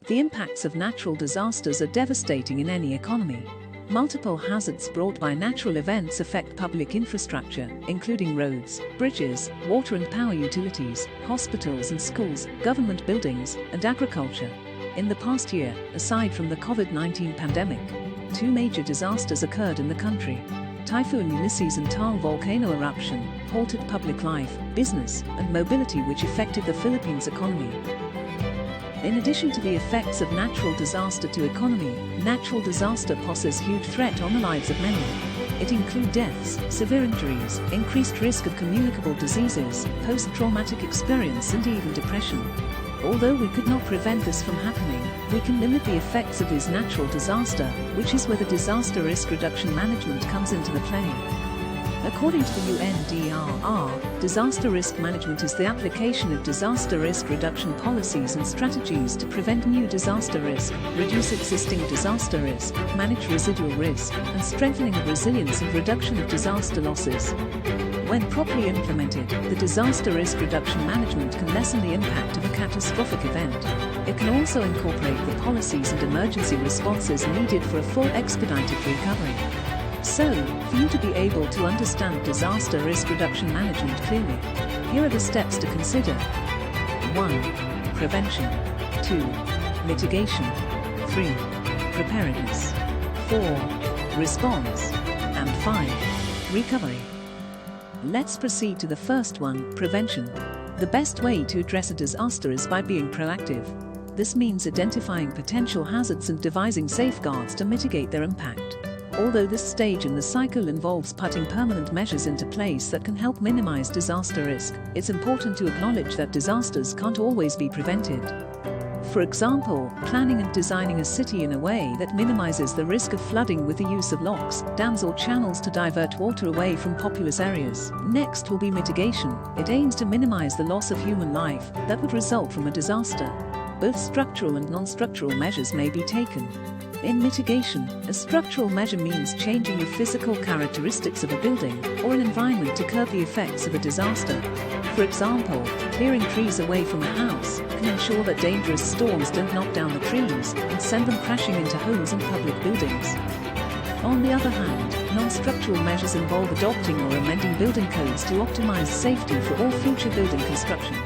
The impacts of natural disasters are devastating in any economy. Multiple hazards brought by natural events affect public infrastructure, including roads, bridges, water and power utilities, hospitals and schools, government buildings, and agriculture. In the past year, aside from the COVID-19 pandemic, 2 major disasters occurred in the country. Typhoon Ulysses and Taal volcano eruption halted public life, business, and mobility, which affected the Philippines' economy. In addition to the effects of natural disaster to economy, natural disaster poses huge threat on the lives of many. It includes deaths, severe injuries, increased risk of communicable diseases, post-traumatic experience, and even depression. Although we could not prevent this from happening, we can limit the effects of this natural disaster, which is where the disaster risk reduction management comes into the play. According to the UNDRR, disaster risk management is the application of disaster risk reduction policies and strategies to prevent new disaster risk, reduce existing disaster risk, manage residual risk, and strengthening of resilience and reduction of disaster losses. When properly implemented, the disaster risk reduction management can lessen the impact of a catastrophic event. It can also incorporate the policies and emergency responses needed for a full expedited recovery. So, for you to be able to understand disaster risk reduction management clearly, here are the steps to consider. 1. Prevention. 2. Mitigation. 3. Preparedness. 4. Response. And 5. Recovery. Let's proceed to the first one, prevention. The best way to address a disaster is by being proactive. This means identifying potential hazards and devising safeguards to mitigate their impact. Although this stage in the cycle involves putting permanent measures into place that can help minimize disaster risk, it's important to acknowledge that disasters can't always be prevented. For example, planning and designing a city in a way that minimizes the risk of flooding with the use of locks, dams or channels to divert water away from populous areas. Next will be mitigation. It aims to minimize the loss of human life that would result from a disaster. Both structural and non-structural measures may be taken. In mitigation, a structural measure means changing the physical characteristics of a building or an environment to curb the effects of a disaster. For example, clearing trees away from a house can ensure that dangerous storms don't knock down the trees and send them crashing into homes and public buildings. On the other hand, non-structural measures involve adopting or amending building codes to optimize safety for all future building construction.